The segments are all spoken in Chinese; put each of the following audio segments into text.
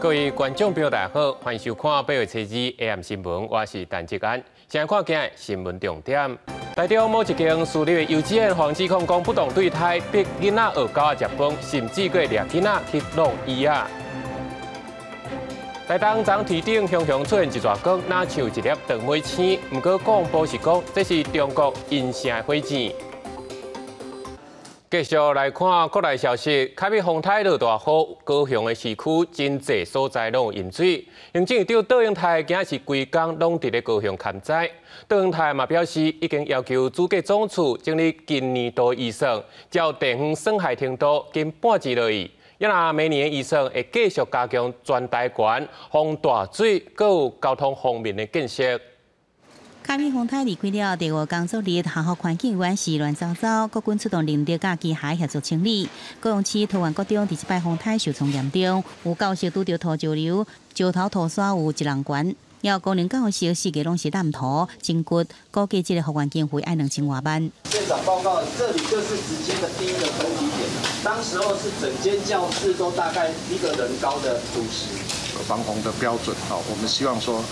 各位观众朋友，大家好，欢迎收看8月7日 AM 新闻，我是陈志安。先看今日新闻重点：台中某一间私立幼稚园防指控讲不当对待，逼囡仔学狗仔食饭，甚至过掠囡仔去弄椅啊！台东昨天顶雄雄出现一撮光，哪像一粒长尾星。不过广播是讲，这是中国阴性的火箭。 继续来看国内消息，凯美风台落大雨，高雄的市区真济所在拢有淹水。行政院长杜英泰今仔是规工拢伫咧高雄勘灾。杜英泰嘛表示，已经要求主计总处整理今年度预算，照地方损害程度跟半折落去。也若明年的预算会继续加强全台湾防大水，搁有交通方面的建设。 凯美风台离开了第5工作日，下雨环境原是乱糟糟，国军出动林德甲机械协助清理。高雄市桃园国中第一摆风台受创严重，有教室拄着土石流，石头土沙有1人悬。也有高龄教室4个拢是烂土、真骨，估计这个复原经费要2000多万。院长报告，这里就是直接的第一个冲击点，当时候是整间教室都大概1个人高的土石。防洪的标准，我们希望说。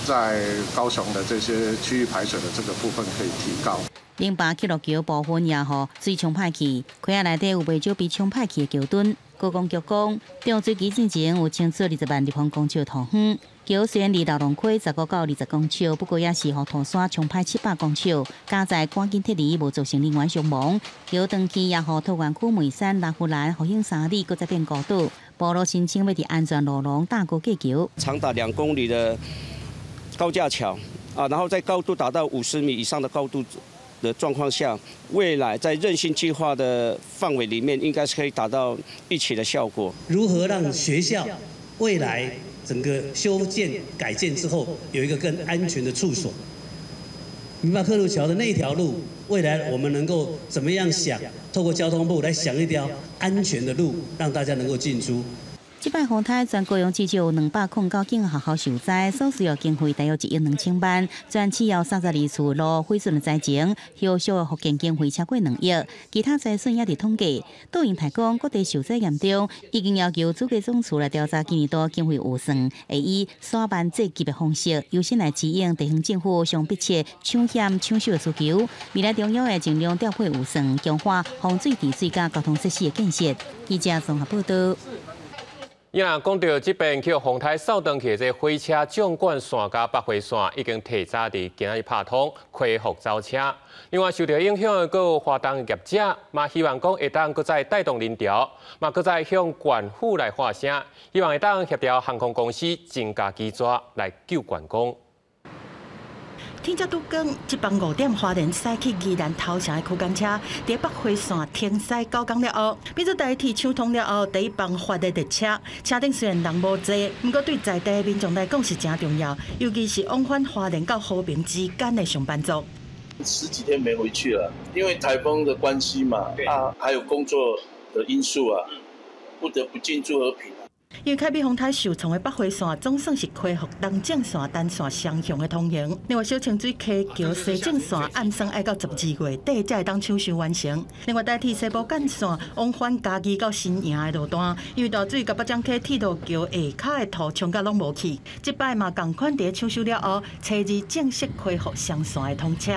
在高雄的这些区域排水的这个部分可以提高。林巴去落桥部分也雨水冲歹去，溪仔内底有袂少被冲歹去的桥墩。高工局讲，中水基进前有清出20万立方公尺土壤。桥虽然离老龙溪19到20公尺，不过也是互土山冲歹700公尺，加在赶紧撤离，无造成人员伤亡。桥长期也互桃园区梅山、蓝湖兰、福兴3里，搁再变高度。部落申请要伫安全路廊大过架桥，长达2公里的。 高架桥啊，然后在高度达到50米以上的高度的状况下，未来在韧性计划的范围里面，应该是可以达到一起的效果。如何让学校未来整个修建改建之后，有一个更安全的处所？明白克路桥的那条路，未来我们能够怎么样想？透过交通部来想一条安全的路，让大家能够进出。 这摆风台全高雄至少有209间学校受灾，所需要经费大约1亿2000万，全市有32处路毁损的灾情，后续的复建经费超过2亿，其他灾损也伫统计。杜英台讲，各地受灾严重，已经要求主计总处来调查今年度经费预算，会以3万这级的方式，优先来指引地方政府上迫切抢险抢修的需求。未来中央会尽量调配预算，强化防水治水甲交通设施的建设。记者综合报道。 伊若讲到这边去风台扫荡去这火车纵贯线甲北回线已经提早伫今日拍通，恢复走车。另外受到影响的阁有华东业者，嘛希望讲会当阁再带动人潮，嘛阁再向县府来发声，希望会当协调航空公司增加机抓来救员工。 天才拄光，一班5点花莲驶去宜兰头城的区间车，伫北回线停驶9天了后，变做台铁抢通了后，第一班发的列车，车顶虽然人无济，不过对在地民众来讲是真重要，尤其是往返花莲到和平之间的上班族。10几天没回去了，因为台风的关系嘛，还有工作的因素啊，不得不进驻和平。 因为凯美风台受创的北回线总算是恢复东正线、单线双向的通行。另外，小清水溪桥西正线按算要到12月底才会当抢修完成。另外，台铁西部干线往返嘉义到新营的路段，因为大水甲北漳溪铁路桥下骹的土冲甲拢无去，这摆嘛同款伫抢修了后，初二正式恢复双线的通车。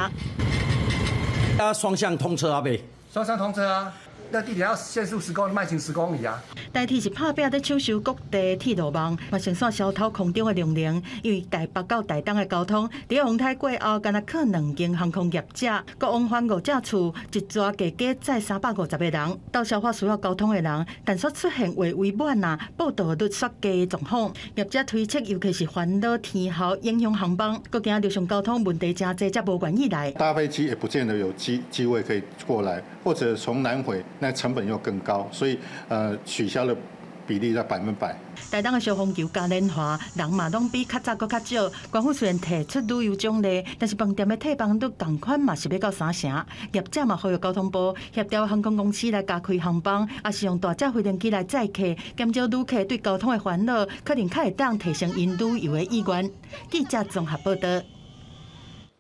双向通车啊，未？双向通车啊。 那地铁要限速10公里，慢行10公里啊！台铁是拍拼在抢修各地铁路网，嘛先线消透空中的容量，因为台北到台东的交通，伫风台过后，敢若靠2间航空业者，佮往返5只厝，一抓加加载350个人，到消化需要交通的人，但却出现违违满啊、报道率刷低的状况。业者推测，尤其是烦恼天候影响航班，佮惊路上交通问题真多，才无愿意来。搭飞机也不见得有机位可以过来，或者从南回。 那成本又更高，所以取消的比例在100%。台东的消防球嘉年华人嘛拢比较早搁较少，官府虽然提出旅游奖励，但是饭店的退房率同款嘛是要到3成。业者嘛呼吁交通部协调航空公司来加开航班，也是用大只飞行机来载客，减少旅客对交通的烦恼，确定较会当提升因旅游的意愿。记者综合报道。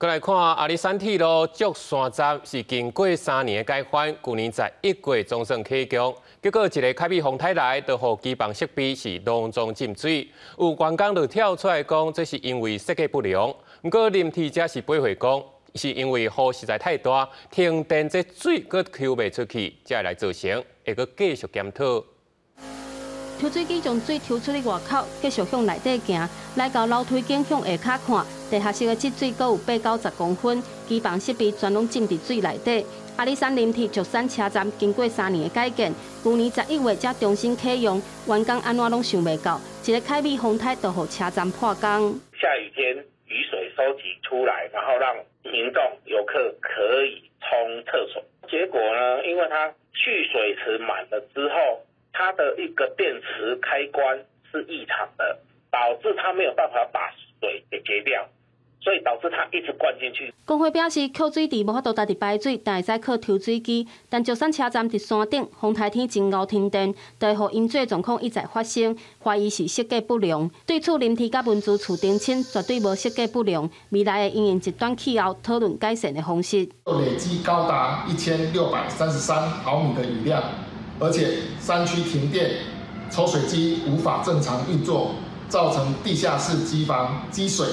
再来看阿里山铁路竹山站是经过3年的改款，去年在1月总算启用。结果一个凯美风台来，就互机房设备是隆重浸水。有员工就跳出来讲，这是因为设计不良。不过林铁则是驳回讲，是因为雨实在太大，停电这水阁抽袂出去，才来造成，会阁继续检讨。抽水机将水抽出去外口，继续向内底行，来到楼梯间向下骹看，地下室的积水阁有8到10公分，机房设备全拢浸伫水内底。阿里山林铁竹山车站经过3年的改建，去年11月才重新启用，员工安怎拢想袂到，一个凯美风台就互车站破功。下雨天雨水收集出来，然后让民众游客可以冲厕所。结果呢，因为它蓄水池满了之后，它的一个电池开关是异常的，导致它没有办法把水给截掉，所以导致它一直灌进去。工会表示，扣水池无法度家己排水，但会使靠抽水机。但竹山车站伫山顶，风台天真熬停电，就会引水状况一再发生，怀疑是设计不良。对此，林铁甲文资处澄清，绝对无设计不良，未来会因应一段气候讨论改善的方式。累积高达1633毫米的雨量。而且山区停电，抽水机无法正常运作，造成地下室机房积水，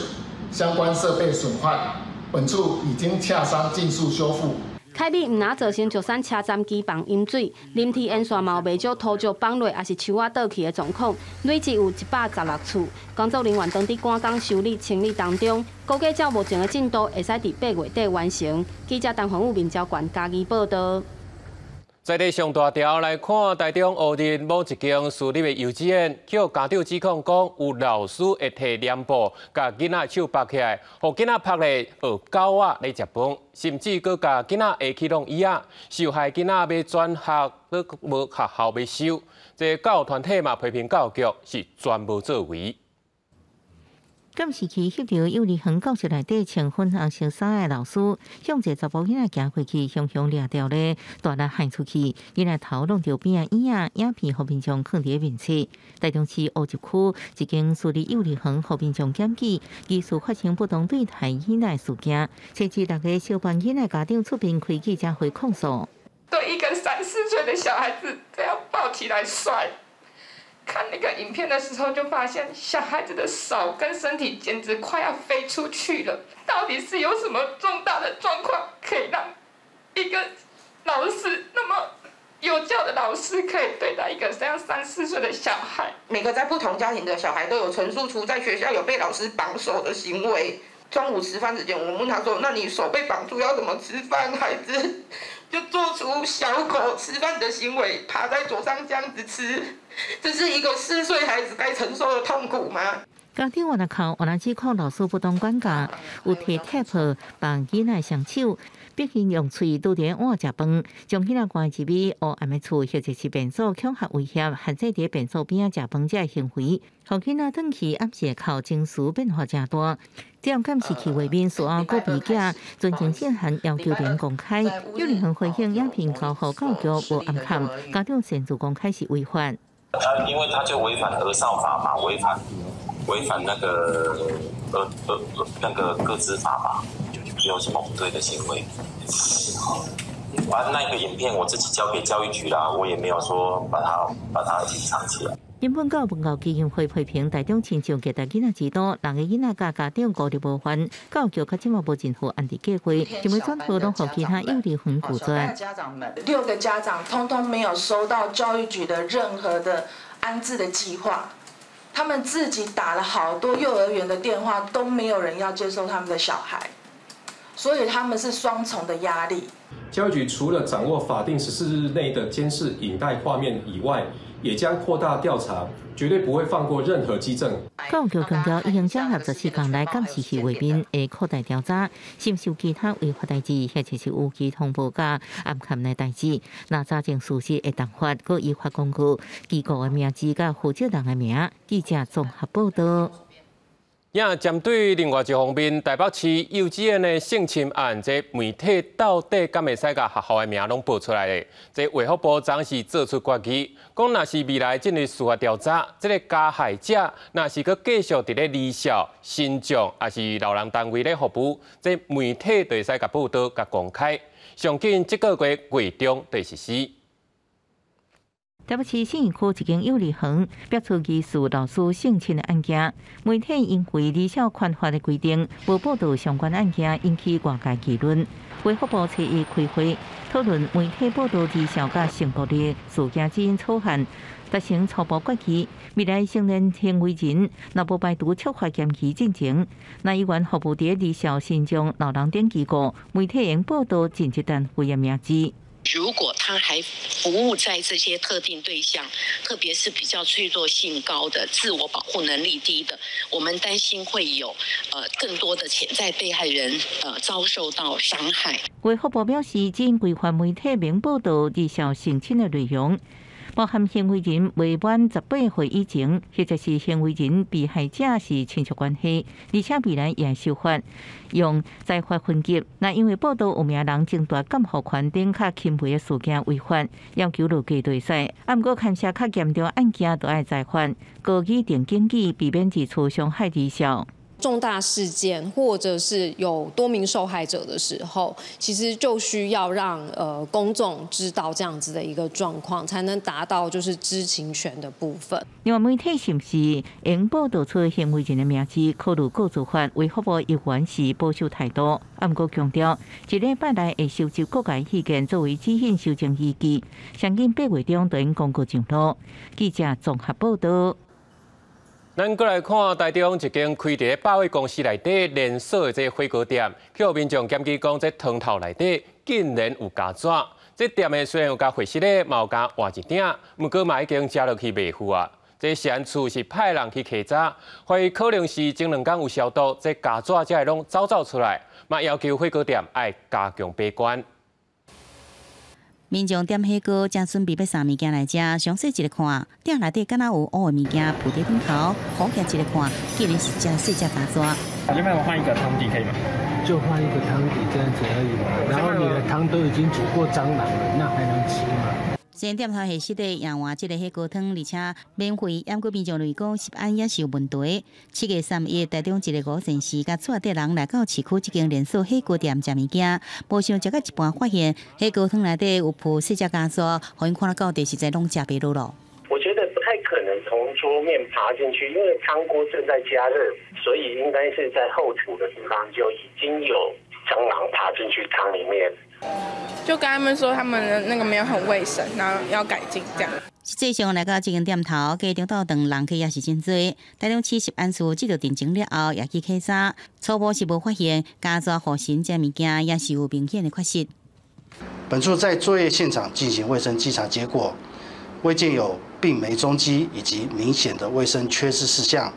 相关设备损坏。本处已经洽商尽速修复。凯美唔拿造成竹山车站机房淹水，林铁沿线嘛有未少土石崩落，也是树仔倒去的状况，累计有116处。工作人员当伫赶工修理清理当中，估计照目前的进度，会使伫8月底完成。记者陈焕武、面交管嘉义报道。在地上大条来看，台中乌日某一间私立的幼稚园，叫家长指控讲有老师会摕尿布甲囡仔手绑起来，互囡仔拍咧学狗仔来食饭，甚至佮甲囡仔下起弄椅仔，受害囡仔要转学，都无学校要收。这教育团体嘛批评教育局是全无作为。监视器翕到幼儿园教室内底穿粉红色衫的老师，向一个查甫囡仔行过去，凶掠掉咧，大力喊出去，囡仔头弄到边仔椅仔，影片互民众看伫面册。台中市乌集区一间私立幼儿园互民众检举，疑似发生不当对待囡仔事件，甚至6个小班囡仔家长出面开记者会控诉。对一个3、4岁的小孩子这样抱起来甩。看那个影片的时候，就发现小孩子的手跟身体简直快要飞出去了。到底是有什么重大的状况，可以让一个老师那么有教的老师可以对待一个这样3、4岁的小孩？每个在不同家庭的小孩都有陈述出在学校有被老师绑手的行为。中午吃饭之前，我们问他说：“那你手被绑住要怎么吃饭？”孩子就做出小狗吃饭的行为，趴在桌上这样子吃。这是一个4岁孩子该承受的痛苦吗？家长原来靠指控老师不当管教，有摕贴绑囡仔双手，逼因用喙拄伫碗食饭，将囡仔关入去黑暗的厝，或者是便所恐吓威胁，限制伫便所边仔食饭这行为，互囡仔转去暗时靠情绪变化真大。这样监视器画面所有个笔架，尊敬信函要求人公开。幼儿园回应影片交予教育局无暗砍，家长擅自公开是违法。因为他就违反儿少法嘛，违反那个个资法嘛，有什么不对的行为？那个影片我自己交给教育局啦，我也没有说把它隐藏起来。原本教文教基金会批评台中亲像虐待囡仔之多，2个囡仔甲家长顾虑无还，教育局到今嘛无尽负安置计划，认为转头拢互其他幼儿园拒绝。家长们6个家长通通没有收到教育局的任何的安置的计划，他们自己打了好多幼儿园的电话，都没有人要接收他们的小孩，所以他们是双重的压力。教育局除了掌握法定14日内的监视影带画面以外，也将扩大调查，绝对不会放过任何基证。教育局强调，已经整合14天来监视器画面，会扩大调查，是毋是有其他违法代志，或者是有其通报甲暗砍的代志。那查证事实会当发，佮依法公告机构的名字甲负责人的名。记者综合报道。也针对另外一方面，台北市幼稚园的性侵案，这媒体到底敢会使甲学校的名拢报出来咧？这卫福部长是做出决议，讲若是未来进入司法调查，这个加害者若是佮继续伫咧离校、新庄，还是老人单位咧服务，这媒体就会使甲报道、甲公开。上紧这个月中就实施。 台北市信义区一间幼儿园爆出疑似老师性侵的案件，媒体因为离校宽法的规定，无报道相关案件，引起外界议论。卫福部初一开会讨论媒体报道离校甲性暴力事件指引草案，达成初步决议。未来成年行为人若无排除触发严期进程，那依原服务伫离校、新庄、老人等机构，媒体应报道进一单会员名字。 如果他还服务在这些特定对象，特别是比较脆弱性高的、自我保护能力低的，我们担心会有更多的潜在被害人遭受到伤害。卫福部表示，只因规范媒体明报道离校性侵的内容。 包含行为人未满18岁以前，或者是行为人被害者是亲属关系，而且未来也受法用再罚分级。那因为报道有名人争夺监护权等较轻微的事件违法，要求落地对赛。不过看些较严重案件都要再罚，高举定警纪，避免二次伤害离校。 重大事件或者是有多名受害者的时候，其实就需要让公众知道这样子的一个状况，才能达到就是知情权的部分。另外，媒体是不是应报道出行为人的名字？考虑告诉法，卫福部议员是保守态度。不过强调，一礼拜内会收集各界意见作为指引修正依据，相信8月中就应公告上路。记者综合报道。 咱过来看台中一间开伫百货公司内底连锁的这火锅店，去互民众检举讲，这汤头内底竟然有加纸。这店的虽然有加血丝咧，嘛有加换一顶，不过嘛已经加落去卖赴啊。这食安处是派人去稽查，怀疑可能是前2天有消毒，这加纸才会拢走出来，嘛要求火锅店爱加强把关。 民众点火锅，正准备要送物件来食，详细一个看，店内底敢若有乌的物件铺在顶头，好起一个看，竟然是只细只加纸。要不然我换一个汤底可以吗？就换一个汤底这样子而已嘛。然后你的汤都已经煮过蟑螂了，那还能吃吗？ 先店头下实的用换这个火锅汤，而且免费。不过民众认为讲食安也是有问题。7月31日，台中一个5件事甲带的人来到市区这间连锁火锅店食物件，无想食到一半，发现火锅汤内底有铺细只加纸，互因看到底实在拢食袂落咯。我觉得不太可能从桌面爬进去，因为汤锅正在加热，所以应该是在后厨的地方就已经有蟑螂爬进去汤里面。 就跟他们说，他们的那个没有很卫生，然后要改进这样。实际上来到这间店头，家中到等人客也是真多。台中市食安处接到定情了后，也去稽查，初步是无发现加纸互新这物件也是有明显的缺失。本处在作业现场进行卫生稽查，结果未见有病媒踪迹以及明显的卫生缺失事项，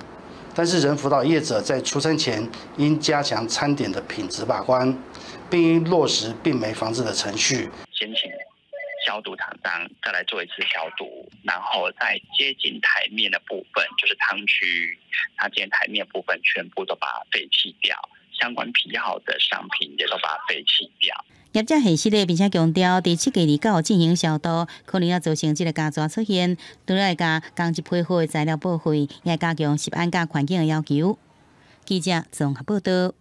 但是仍辅导业者在出餐前应加强餐点的品质把关。 并应落实病媒防治的程序。先请消毒厂商再来做一次消毒，然后在接近台面的部分，就是汤区，它接近台面部分全部都把它废弃掉，相关批号的商品也都把它废弃掉。业者系实的，并且强调，第7月29进行消毒，可能要造成这个加纸出现，除了加工艺配合的材料保护，也加强食安甲环境的要求。记者综合报道。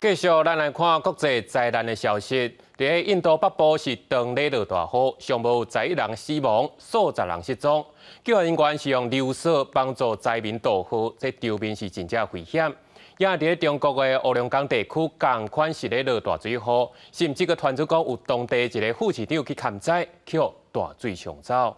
继续，咱来看国际灾难的消息。在印度北部是当雷落大雨，尚无11人死亡，数十人失踪。救援人员是用流水帮助灾民渡河，这场面是真正危险。也伫中国的乌龙岗地区，同款是咧落大水雨，甚至个传出讲有当地一个副市长去勘灾，却大水冲走。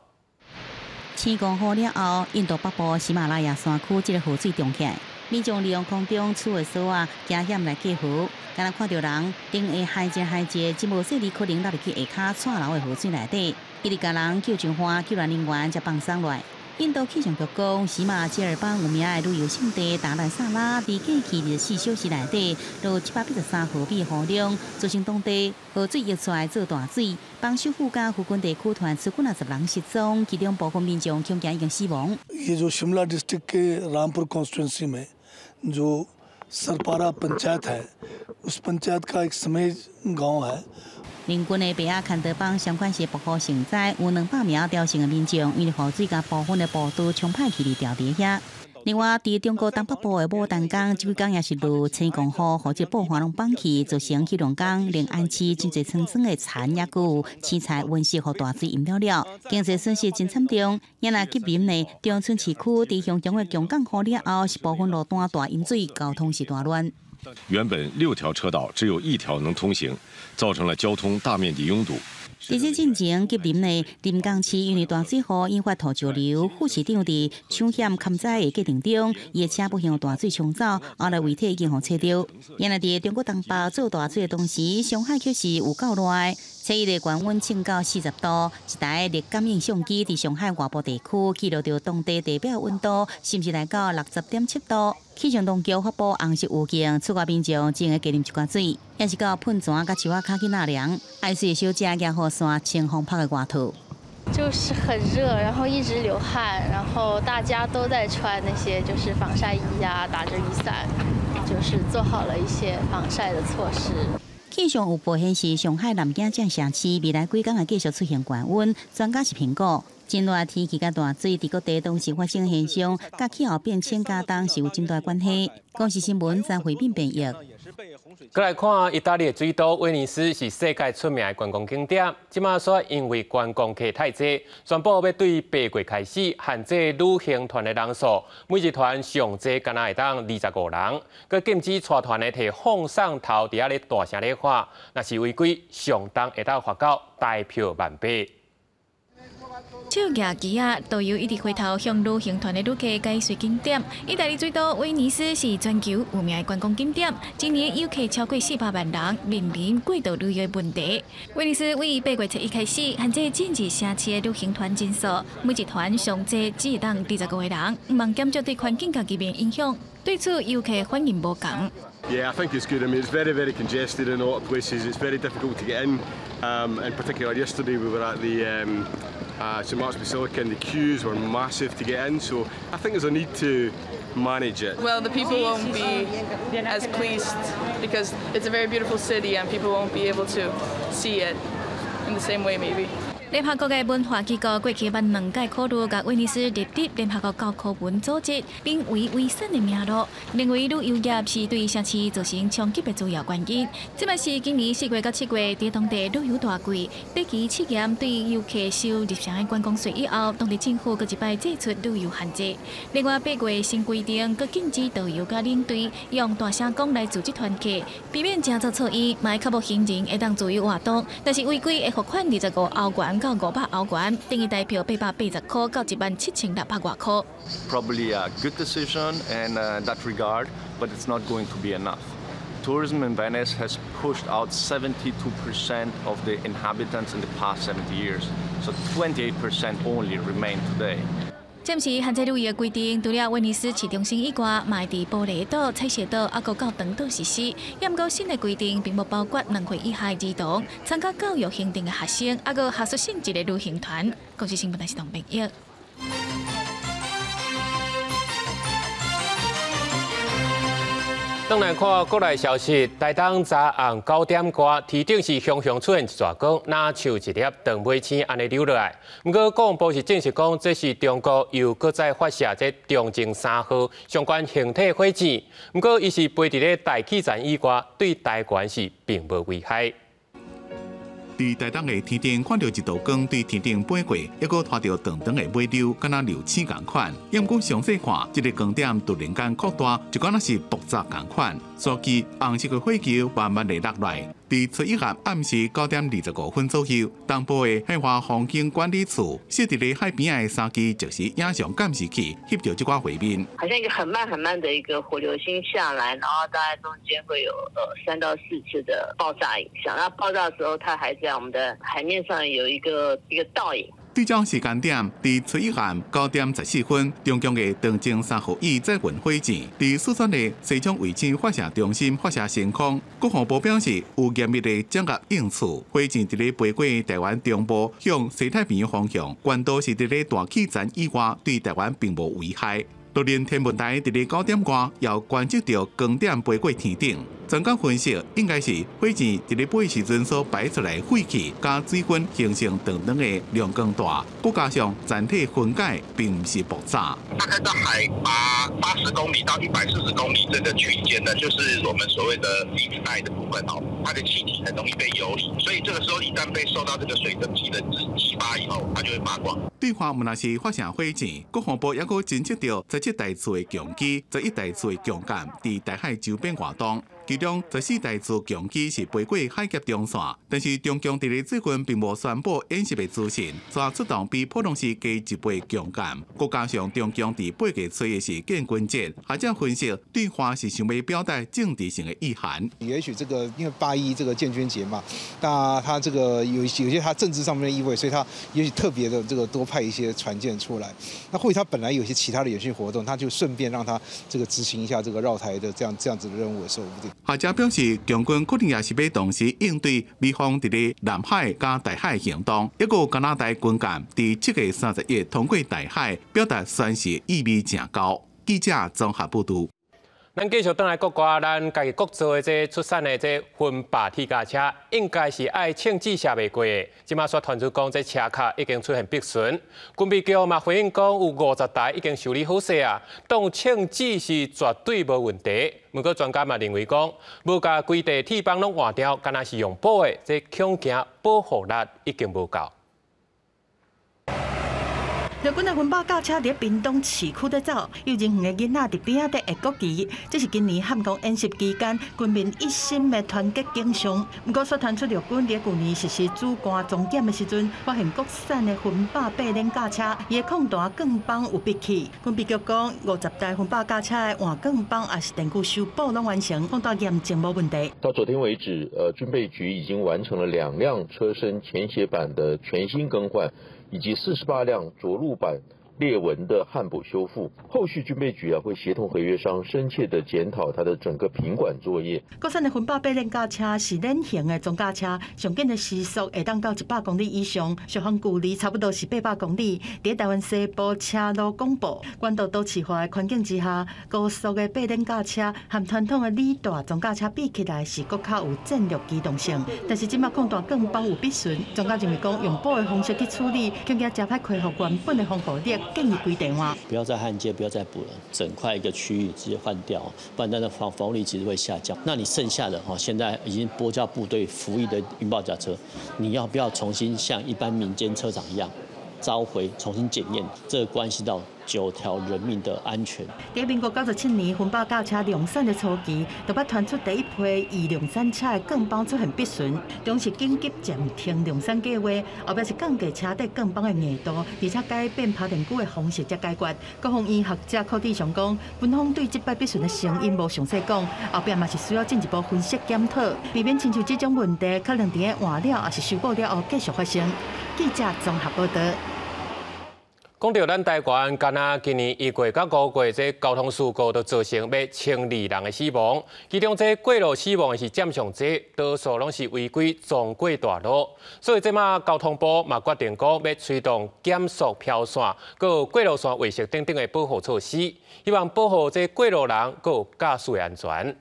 天公好了后，印度北部喜马拉雅山区这个河水涨起来。 民众利用空中厝的锁啊，惊险来过河，敢若看到人顶下海一，真无细里可能落入去下骹窜流的河水内底，伊直甲人救上岸，救援人员才放松落来。印度气象局讲，喜马吉尔邦有名的旅游胜地达赖萨拉，伫过去24小时内底落783毫米雨量，造成当地河水溢出来做大水，帮首府甲附近地区传出50人失踪，其中部分民众恐惊已经死亡。ये जो शिमला डिस्ट्रिक्ट के रामपुर कॉन्स्टिट्यूंसी में जो सरपारा पंचायत है, उस पंचायत का एक समेज गांव है。邻近的北亚坎德邦相关是爆发成灾，有200名朝鲜的民众因为雨水甲部分的部队冲派去调伫遐。另外，伫中国东北部的牡丹江，这几天也是落青公雨，或者暴雨拢放弃，造成黑龙江临安市真侪村庄的田也有青菜温室和大水淹了了，经济损失真惨重。也来吉林的中村市区伫熊中的强降雨了后，是部分路段大淹水，交通是大乱。原本6条车道只有1条能通行，造成了交通大面积拥堵。在这进前，吉林的临江市因为大水河引发土石流，副市长伫抢险勘灾的过程中，伊的车不幸大水冲走，后来遗体已经互找到。原来伫中国东北做大水的同时，上海却是有够热。测伊的高温升到40度，一台热感应相机伫上海外部地区记录到当地地表温度，甚至来到60.7度。气象当局发布红色预警，出外民众只会加啉一罐水，也是到喷泉甲树仔脚去纳凉。爱水的小姐举雨伞穿风拍的外套。就是很热，然后一直流汗，然后大家都在穿那些就是防晒衣啊，打着雨伞，就是做好了一些防晒的措施。气象预报显示，上海南京正城市未来几天会继续出现高温，专家是评估，真热天气甲大水伫各地同时发生现象，甲气候变迁加重是有真大关系。公视新闻张慧敏编译。再来看意大利的水都威尼斯是世界出名的观光景点，即马说因为观光客太济，宣布要对8月开始限制旅行团的人数，每一团上济敢若会当25人，佮禁止带团的摕放送头伫遐咧大声咧喊，若是违规，上当会当罚到大票万倍。手举旗啊，导游一直回头向旅行团的旅客解说景点。意大利水都威尼斯是全球有名的观光景点，今年游客超过400万人，面临过度旅游的问题。威尼斯为8月1日开始限制禁止城市的旅行团人数，每一团上济只会当25个人，唔望减少对环境甲居民影响。对此，游客反应无同。Yeah, I think it's good. I mean, it's very, very congested in a lot of places. It's very difficult to get in. In particular, yesterday we were at the St Mark's Basilica, and the queues were massive to get in. So I think there's a need to manage it. Well, the people won't be as pleased because it's a very beautiful city, and people won't be able to see it in the same way, maybe. 联合国的文化机构过去办2届考虑，甲威尼斯列入联合国教科文组织并为危险的名录，认为旅游业是对城市造成冲击的主要原因。这嘛是今年4月到7月伫当地旅游大季，第期试验对游客收入城的观光税以后，当地政府佫一摆祭出旅游限制。另外8月新规定，佫禁止导游甲领队用大声公来组织团客，避免正造噪音，嘛确保行人会当自由活动。但是违规会罚款25欧元到500欧元，等于台票880块到17600块。Probably a good decision in that regard, but it's not going to be enough. Tourism in Venice has pushed out 72% of the inhabitants in the past 70 years, so 28% only remain today. 暂时限制旅游的规定，除了威尼斯市中心以外，嘛会伫玻璃岛、彩色岛、还有到长岛实施。也毋过新的规定并无包括2岁以下儿童、参加教育行程的学生，还有学术性质的旅行团。国际新闻台是唐平益。转来看国内消息，台东昨暗9点多，天顶是熊熊出现一撮光，若像一粒长尾星安尼流落来。不过，国防部是证实讲，这是中国又搁再发射这中正3号相关形体火箭。不过，伊是飞伫咧大气层以外，对台湾是并无危害。伫台东的天顶看到一道光对天顶飞过，还佫拖到长长的尾流，敢若流星共款。也毋过详细看，这个光点突然间扩大，就敢若是爆炸共款。所以红色的火球慢慢地落来。伫11日暗时9点25分左右，东部的海华风景管理处设伫咧海边的3支即时影像监视器，翕到这块画面。好像一个很慢很慢的一个火流星下来，然后大概中间会有3到4次的爆炸影像。那爆炸的时候，它还在我们的海面上有一个倒影。对这时间点，伫11暗9点14分，中共的长征3号乙载运火箭伫四川的西昌卫星发射中心发射升空。国防部表示，有严密的掌握应处，火箭伫咧飞过台湾中部向西太平洋方向，关岛是伫咧大气层以外，对台湾并无危害。多年天文台伫咧9点外要观测到光点飞过天顶。专家分析，应该是火箭伫咧飞时阵所排出来废气加水分形成长长的亮光大，再加上全体分解并不是爆炸。大概到海拔80公里到140公里这个区间呢，就是我们所谓的离子带的部分哦，它的气体很容易被游离，所以这个时候一旦被受到这个水蒸气的激发以后，它就会发光。对方毋若是发射火箭，国防部也阁侦测到17台次的强机、11台次的强舰伫台海周边活动。其中14台次强机是飞过海峡中线，但是中共伫咧最近并无宣布演习的资讯，所出动比普通时加1倍强舰。再加上中共伫8月吹的是建军节，学者分析对方是想要表达政治性的意涵。也许这个因为8·1这个建军节嘛，那他这个有些他政治上面的意味，所以他也许特别的这个多派一些船舰出来。那或许他本来有一些其他的演训活动，他就顺便让他这个执行一下这个绕台的这样子的任务也说不定。学者表示，共军可能也是要同时应对美方伫咧南海加台海行动，一个加拿大军舰伫7月30日通过台海，表达宣示意味正高。记者综合报道。咱继续转来国外，咱家己国造的这出产的这芬霸铁甲车，应该是爱称制下袂过的。即马却传出讲，这车卡已经出现壁损。军备局嘛回应讲，有50台已经修理好势啊，当称制是绝对无问题。不过专家嘛认为讲，无甲规地铁帮拢换掉，敢若是用补的，这恐惊保护力已经无够。日本的芬霸轿车伫屏东市区在走，有人园的囡仔伫边仔在下国旗，这是今年汉光演习期间军民一心的团结景象。不过，所传出日军伫去年实施主管总检的时阵，发现国产的芬霸8轮轿车，伊的空弹钢帮有闭气。军备局讲，50台芬霸轿车的换钢帮也是电机修补拢完成，空弹严正无问题。到昨天为止，军备局已经完成了2辆车身前斜板的全新更换。以及48辆着陆板裂纹的焊补修复，后续军备局会协同合约商深切的检讨它的整个品管作业。国产的芬霸8轮轿车是len型的中轿车，上紧的时速会当到100公里以上，续航距离差不多是800公里。在台湾西部车路公布，关渡都市化的环境之下，高速的8轮轿车和传统的2大中轿车比起来是更较有战略机动性。但是即马空弹更帮有必损，专家认为讲用补的方式去处理，恐惊加快恢复原本的防护力。建议规定话，不要再焊接，不要再补了，整块一个区域直接换掉，不然它的防护力其实会下降。那你剩下的现在已经拨交部队服役的运爆甲车，你要不要重新像一般民间车厂一样召回重新检验？这关系到9条人命的安全。在民国97年，芬霸轿车量产的初期，就捌传出第一批以量产车的钢帮出现壁损，当时紧急暂停量产计划，后壁是降低车底钢帮的硬度，而且改变拍电鼓的方式才解决。国防院学者柯志祥讲，军方对这摆壁损的成因无详细讲，后壁嘛是需要进一步分析检讨，避免亲像这种问题可能伫换了还是修补了后继续发生。记者综合报道。讲到咱台湾，敢若今年1月到5月，这交通事故都造成要12人的死亡，其中这过路死亡的是占上多，多数拢是违规撞过大路。所以这马交通部嘛决定讲要推动减速飘线，佮过路线维修等等的保护措施，希望保护这过路人佮驾驶安全。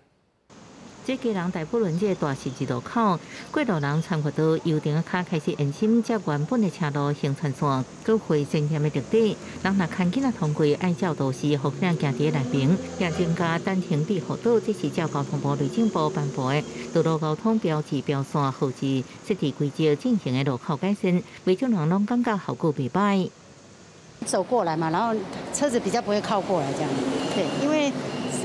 这家人大埔轮这大十字路口，过路人参与到油灯卡开始延伸，接原本的车路行船线，佮回升添的特点。人若看见啊通过，爱照导示后生行伫内边，也增加单行地辅导。这是交交通部内政部颁布的道路交通标志标线后置设置规则进行的路口改善，未少人拢感觉效果袂歹。走过来嘛，然后车子比较不会靠过来这样，对，因为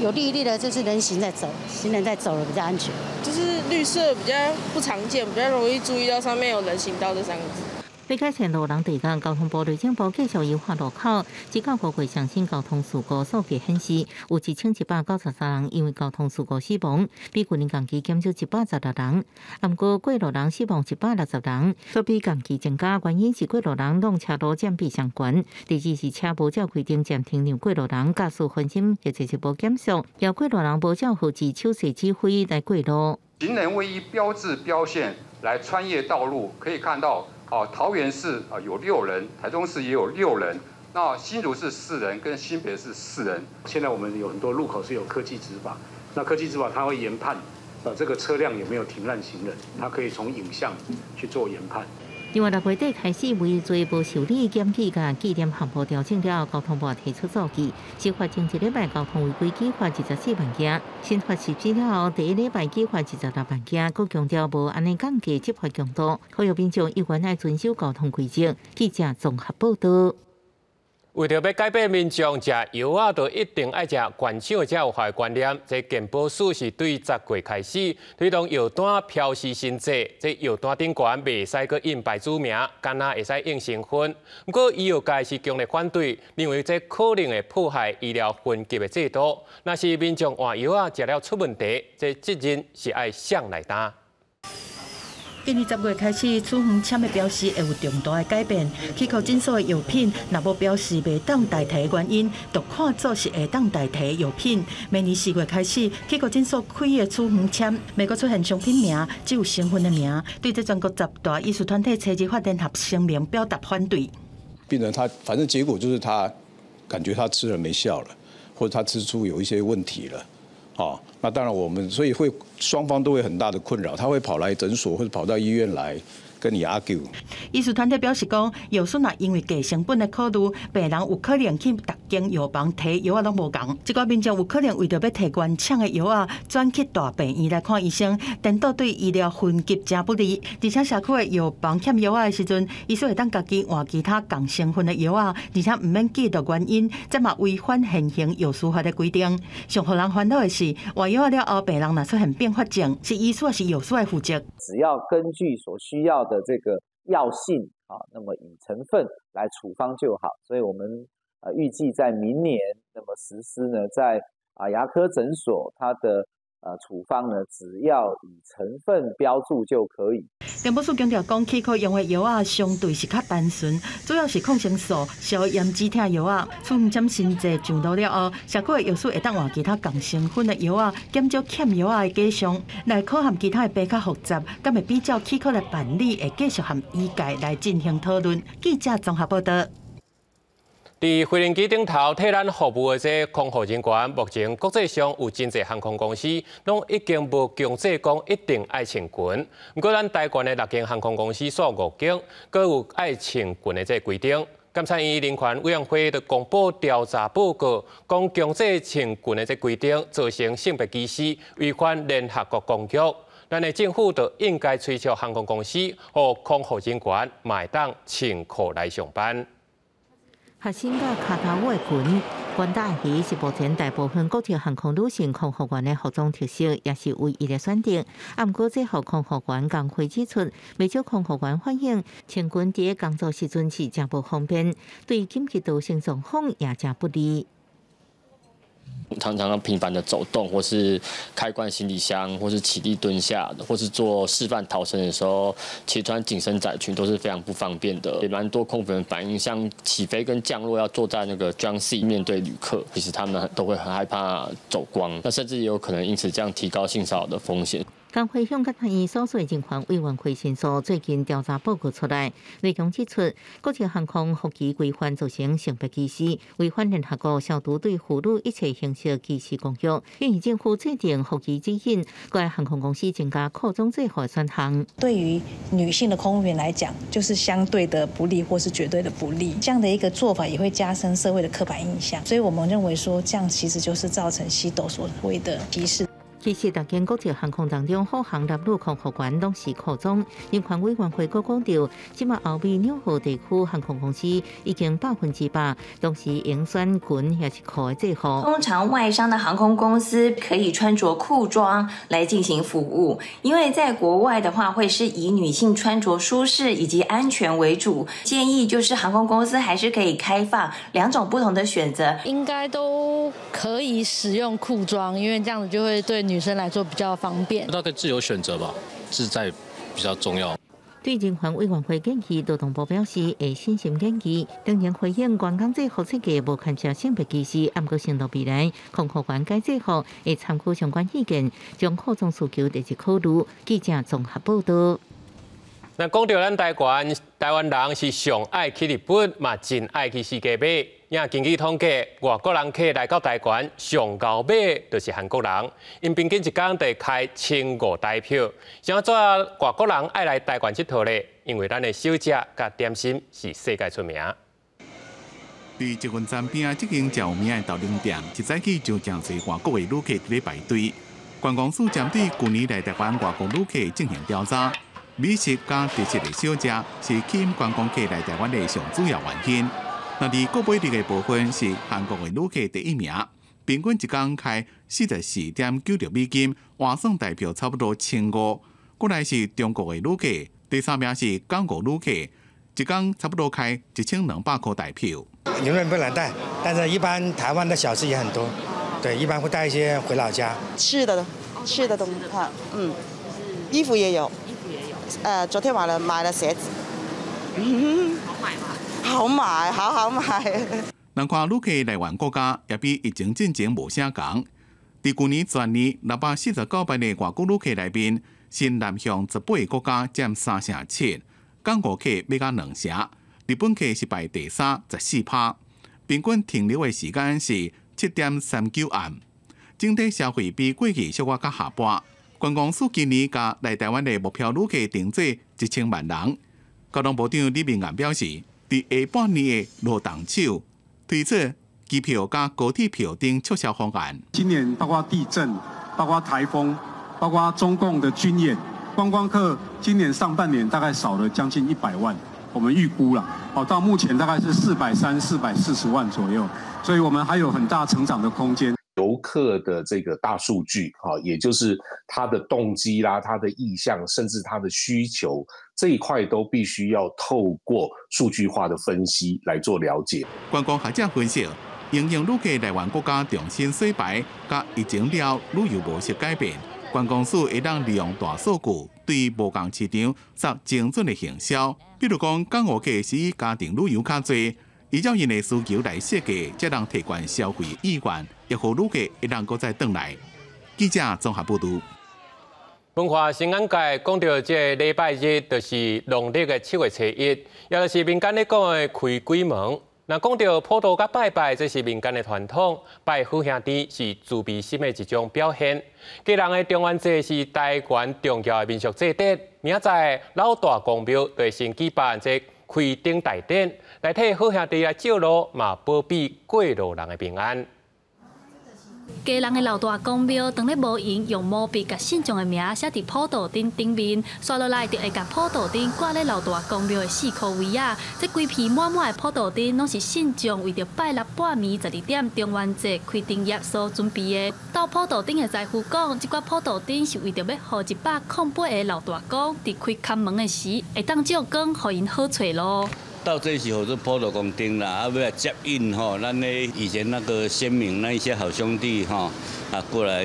有绿绿的，就是人行在走，行人在走了比较安全。就是绿色比较不常见，比较容易注意到上面有人行道这3个字。为改善路人地感，交通部内政部继续优化路口。至到5月上新交通事故数据显示，有1193人因为交通事故死亡，比去年同期减少116人。不过过路人死亡160人，都比同期增加，原因是过路人让车路占比上悬。第二是车无照规定暂停让过路人驾驶分心，或者是无减速，要过路人无照后置手势指挥来过路。行人位依标志标线来穿越道路，可以看到。桃园市有6人，台中市也有6人，那新竹是4人，跟新北是4人。现在我们有很多路口是有科技执法，那科技执法它会研判，这个车辆有没有停滥行人，它可以从影像去做研判。另外，6月底开始为做无受理检举甲纪念项目调整了，交通部提出组记，司法前1礼拜交通违规记罚24万件，新法实施了后，第1礼拜记罚26万件，佮强调无安尼降低执法强度，呼吁民众依然爱遵守交通规则。记者综合报道。为着要改变民众食药啊，就一定爱食原厂才有效的观念。这健保署是对10月开始推动药单标示新制，这药单顶悬袂使佮印牌子名，干那会使印成分。不过医药界是强烈反对，认为这可能会破坏医疗分级的制度。若是民众换药啊食了出问题，这责任是爱谁来担？今年10月开始，处方签的标示会有重大的改变。去口诊所的药品，若无标示袂当代替的原因，就看作是会当代替的药品。明年4月开始，去口诊所开的处方签，袂阁出现商品名，只有成分的名。对这全国10大医术团体采集法联合声明表达反对。病人他反正结果就是他感觉他吃了没效了，或者他吃出有一些问题了。那当然我们所以会双方都会很大的困扰，他会跑来诊所或者跑到医院来跟你 argue。医术团体表示讲，药损若因为低成本的考虑，病人有可能去逐间药房摕药啊拢无共。一寡民众有可能为着要摕原厂的药啊，转去大病院来看医生，颠倒对医疗分级真不利。而且社区的药房欠药啊的时阵，医生会当家己换其他共成分的药啊，而且唔免记录原因，这嘛违反现行药事法的规定。上互人烦恼的是，换药了后，病人若出现并发症，是医师还是药师的负责？只要根据所需要的这个药性那么以成分来处方就好。所以我们预计在明年那么实施呢，在牙科诊所它的处方呢，只要以成分标注就可以。健保署强调讲，去口用的药啊，相对是较单纯，主要是抗生素、消炎止痛药啊。处方签新制上路了后，社区的药师会当换其他共成分的药啊，减少欠药啊的计上，来可含其他的病较复杂，敢会比较去口来办理，会继续含医界来进行讨论。记者综合报道。伫飞行机顶头替咱服务的这空服人员，目前国际上有真侪航空公司拢已经无强制讲一定爱穿裙。不过，咱台湾的6间航空公司所5间，各有爱穿裙的这规定。监察院人权委员会的公布调查报告，讲强制穿裙的这规定造成性别歧视，违反联合国公约。咱的政府就应该催促航空公司和空服人员买当穿裤来上班。核心甲卡头舞的裙，关大鱼是目前大部分国际航空旅行空服员的服装特色，也是唯一的选择。不过，这号空服员工会指出，不少空服员反映，穿裙伫工作时阵是真不方便，对紧急逃生状况也真不利。常常频繁的走动，或是开关行李箱，或是起立蹲下的，或是做示范逃生的时候，其实穿紧身窄裙都是非常不方便的。也蛮多空服员反映，像起飞跟降落要坐在那个 ground seat 面对旅客，其实他们都会很害怕走光，那甚至也有可能因此这样提高性骚扰的风险。工会向监察院所属人权委员会申诉，最近调查报告出来，内容指出，国际航空服役规范造成性别歧视，违反联合国消除对妇女一切形式歧视公约。因为政府制定服役指引，各航空公司增加扩充最好的选项。对于女性的空服员来讲，就是相对的不利或是绝对的不利。这样的一个做法也会加深社会的刻板印象，所以我们认为说，这样其实就是造成西斗所谓的歧视。其实，各间国际航空当中，好航男女空服员拢是扩充。人权委员会阁强调，即马欧美两河地区航空公司已经100%拢是用选裙也是裤的制服。通常外商的航空公司可以穿着裤装来进行服务，因为在国外的话，会是以女性穿着舒适以及安全为主。建议就是航空公司还是可以开放2种不同的选择，应该都可以使用裤装，因为这样子就会对女生来说比较方便。大概自由选择吧，自在比较重要。对人权委员会建议，劳动部表示会细心研究，当然回应员工制服设计无牵涉性别歧视，不过承诺未来空服员改制服会参考相关意见，将扩充需求一起考虑。记者综合报道。那讲到咱台湾人是上爱去日本，嘛真爱去世界买。也根据统计，外国人客来到台湾上高买就是韩国人，因平均一天得开1500台票。怎做外国人爱来台湾佚佗呢？因为咱的小食甲点心是世界出名。伫捷运站边这间较有名的豆奶店，一早起就真侪外国的旅客伫咧排队。观光署针对去年来台湾外国旅客进行调查，美食加特色的小食是吸引观光客来台湾的上主要原因。那伫购买力的部分是韩国的旅客第一名，平均一天开44.96美金，换算台票差不多1500。过来是中国的旅客，第三名是港澳旅客，一天差不多开1200块台票。永远不能带，但是一般台湾的小吃也很多，对，一般会带一些回老家。吃的东西，衣服也有，昨天买了鞋子，好买吗？好买，好买。人看旅客来源国家也比疫情之前无啥共。伫去年全年649万的外国旅客内面，新南向18个国家占3%，港澳客要到2%，日本客是排第3 14%，平均停留的时间是7.39暗。整体消费比过去小可较下滑。观光署今年甲来台湾的目标旅客定做1000万人。交通部长李明彦表示，伫下半年的落动手推出机票加高铁票等促销方案。今年包括地震、包括台风、包括中共的军演，观光客今年上半年大概少了将近100万，我们预估了，到目前大概是430、440万左右，所以我们还有很大成长的空间。游客的这个大数据，也就是他的动机啦、他的意向，甚至他的需求这一块，都必须要透过数据化的分析来做了解。观光学者分析，因应旅客来源国家重新洗牌，甲疫情了旅游模式改变，观光署会当利用大数据，对无同市场作精准的行销。比如讲，港澳客是以家庭旅游较多。依照因的需求来设计，才能提高消费意愿，也互旅客会能够再回来。记者综合报道。文化新闻界讲到这礼拜日，就是农历的7月初1，也就是民间咧讲的开鬼门。那讲到普渡甲拜拜，这是民间的传统，拜好兄弟是慈悲心的一种表现。家人的中元节是台湾重要的民俗祭典，明仔老大公庙就会先举办这开灯大典，来替好兄弟来照路，嘛保庇过路人的平安。家人的老大公庙，当咧无闲用毛笔甲信众的名写伫普渡灯顶面，刷落来就会甲普渡灯挂咧老大公庙的4颗位啊。这规批满满的普渡灯，拢是信众为着拜六半暝12点中元节开灯夜所准备的。到普渡灯的财富讲，这挂普渡灯是为着要互108个老大公伫开看门的时，会当照光，互因好找路。到这时候是普渡公灯啦，要来接应吼，咱咧以前那个先民那一些好兄弟过来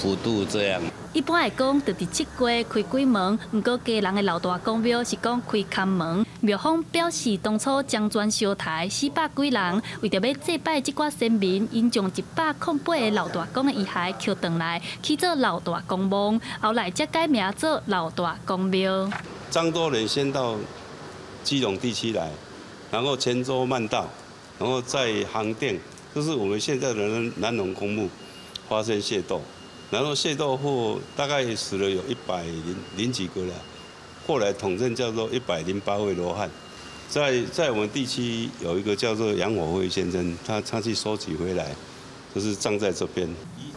普渡这样。一般来讲，就伫7月开鬼门，不过家人的老大公庙是讲开看门。庙方表示，当初将砖烧台400几人，为着要祭拜这寡先民，因将108个老大公的遗骸捡回来，去做老大公墓，后来才改名做老大公庙。漳州人先到基隆地区来，然后泉州慢道，然后再航电，就是我们现在的南龙公墓发生械斗，然后械斗后大概死了有100几个了，后来统称叫做108位罗汉。在我们地区有一个叫做杨火辉先生，他去收集回来，就是葬在这边。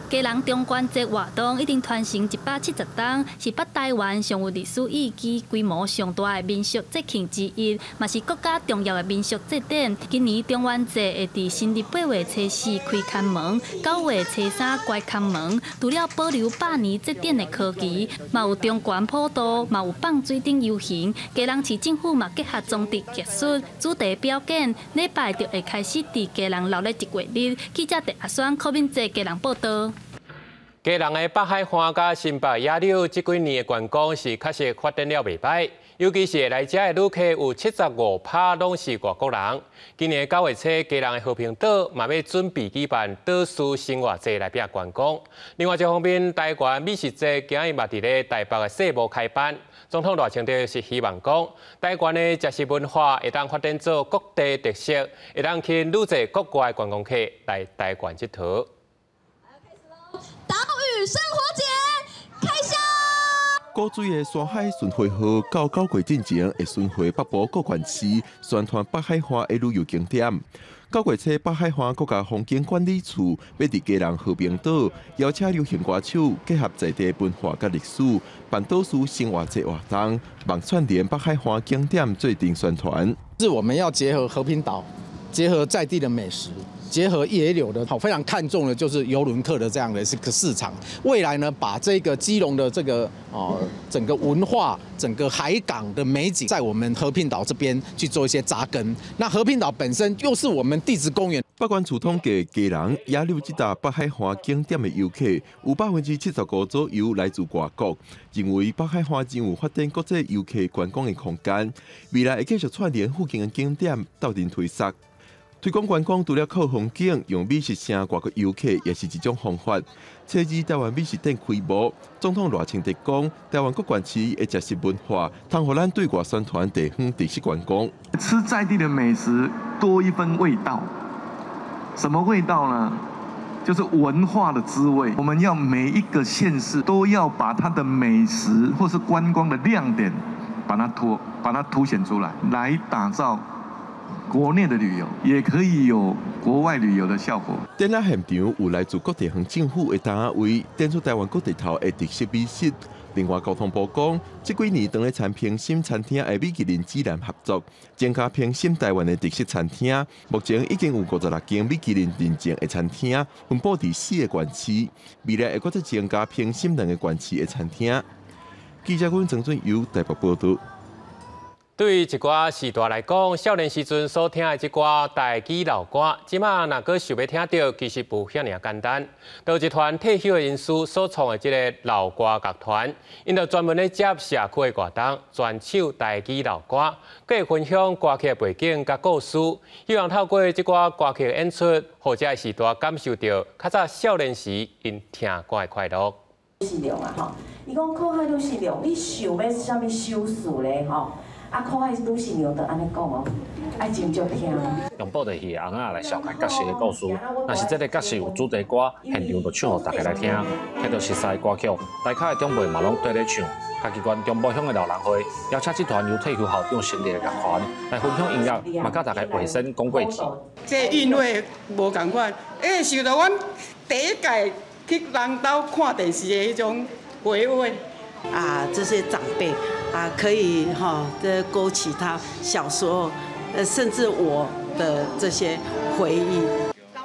家人中元节活动已经传承170档，是北台湾上有历史意义、规模上大的民俗节庆之一，嘛是国家重要的民俗祭典。今年中元节会伫新历8月初4开看门，9月初3关看门。除了保留100年祭典的科技，嘛有中元普渡，嘛有放水顶游行。家人市政府嘛结合宗地艺术主题表演，礼拜就会开始伫家人闹热1月日。记者伫阿选柯敏哲家人报道。家人的北海岸甲新北野柳这几年的观光是确实发展了袂歹，尤其是来遮的旅客有75%拢是外国人。今年9月初，基隆的和平岛嘛要准备举办岛屿生活节来拼观光。另外一方面，台湾美食节今日嘛伫咧台北的世贸开办。总统热情就是希望讲，台湾的食食文化会当发展做各地特色，会当吸引愈侪国外观光客来台湾佚佗。岛屿生活节开箱。古水的山海巡回号到9月进前会巡回北部各县市，宣传北海岸的旅游景点。9月初，北海岸国家风景管理处要伫基隆和平岛邀请流行歌手结合在地文化甲历史，办岛屿生活节活动，望串联北海岸景点做定宣传。是我们要结合和平岛，结合在地的美食。结合野柳的非常看重的就是邮轮客的这样的一个市场。未来呢，把这个基隆的这个整个文化、整个海港的美景，在我们和平岛这边去做一些扎根。那和平岛本身又是我们地质公园。北关处统计，基隆野柳这搭北海岸景点的游客有75%左右来自外国，认为北海岸真有发展国际游客观光的空间。未来会继续串联附近的景点，斗阵推广。推广观光除了靠风景，用美食吸引外国游客也是一种方法。初二台湾美食展开幕，总统热情地讲，台湾各县市的食食文化，通互咱对外宣传地方特色观光。吃在地的美食，多一分味道。什么味道呢？就是文化的滋味。我们要每一个县市都要把它的美食或是观光的亮点，把它凸显出来，来打造。国内的旅游也可以有国外旅游的效果。展览现场有来自各地方政府的单位，展出台湾各地头的特色美食。另外，交通部讲，这几年当咧产评审餐厅的米其林指南合作，增加评审台湾的特色餐厅。目前已经有56间米其林认证的餐厅，分布伫4个县市。未来会再增加评审2个县市的餐厅。记者阮郑俊由台北报道。对于一寡时代来讲，少年时阵所听的这寡台语老歌，即马若个想要听到，其实不遐尔简单。由一团退休的人士所创的这个老歌乐团，因就专门咧接社区的活动，专唱台语老歌，佮分享歌曲的背景甲故事，希望透过这寡歌曲的演出，或者时代感受到较早少年时因听歌的快乐。善良啊吼，伊讲靠海愈善良，你想要啥物修饰咧吼？啊，靠海愈善良，就安尼讲哦，爱真足听。用布袋戏的翁仔来绍介角色的故事，若是这个角色有主题歌，现场就唱互大家来听。迄着熟悉歌曲，台下的长辈嘛拢对咧唱。嘉义县中部乡的老人会邀请这团由退休校长成立的乐团来分享音乐，嘛甲大家卫生讲过去。这韵味无共款，想到阮第一届去人家看电视的迄种回味。啊，这些长辈啊，可以勾起他小时候，甚至我的这些回忆。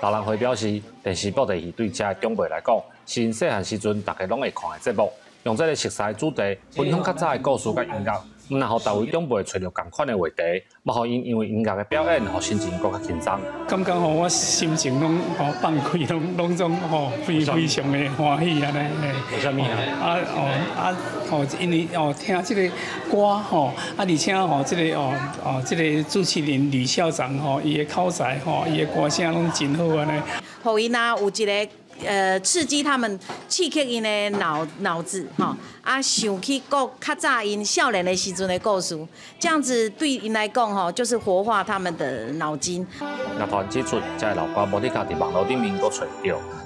老人会表示，电视布袋戏对遮长辈来讲，是因细汉时阵大家拢会看的节目，用这个熟悉的主题，分享较早的故事甲音乐，唔若互大位长辈找到同款的话题，嘛，互因为音乐的表演，互心情更较轻松。感觉我心情拢放开，拢种非常的欢喜安尼。为什么啊？因为听这个歌而且这个主持人吕校长伊的口才伊的歌声拢真好安尼。互伊若有一个刺激他们，刺激因的脑子想起较早因少年的时阵的故事，这样子对因来讲就是活化他们的脑筋。乐团指出，这老歌无伫家伫网络顶面都找到，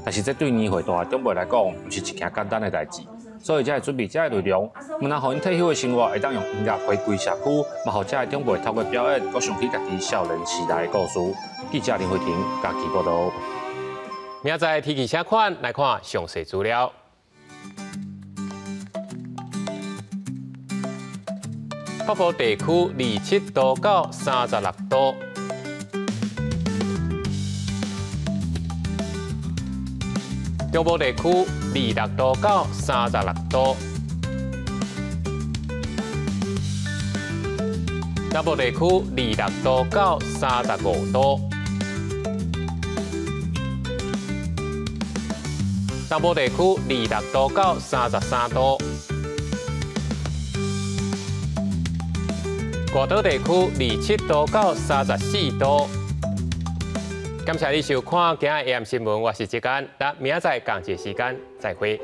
但是这对年岁大的长辈来讲，不是一件简单的代志。所以才会准备这个内容，唔能互因退休的生活会当用音乐回归社区，嘛，互这个长辈透过表演，佮想起家己少年时代的故事。记者林慧婷家己报道。明仔天气车款来看详细资料。北部地区27度到36度。中部地区26度到36度，南部地区26度到35度，东部地区26度到33度，外岛地区27度到34度。感谢你收看今日 AM 新闻，我是志干，咱明仔载同一时间再会。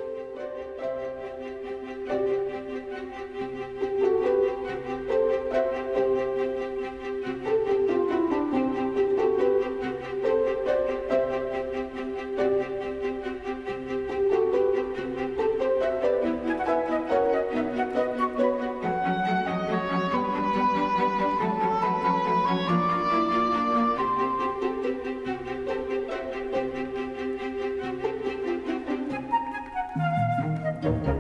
Thank you.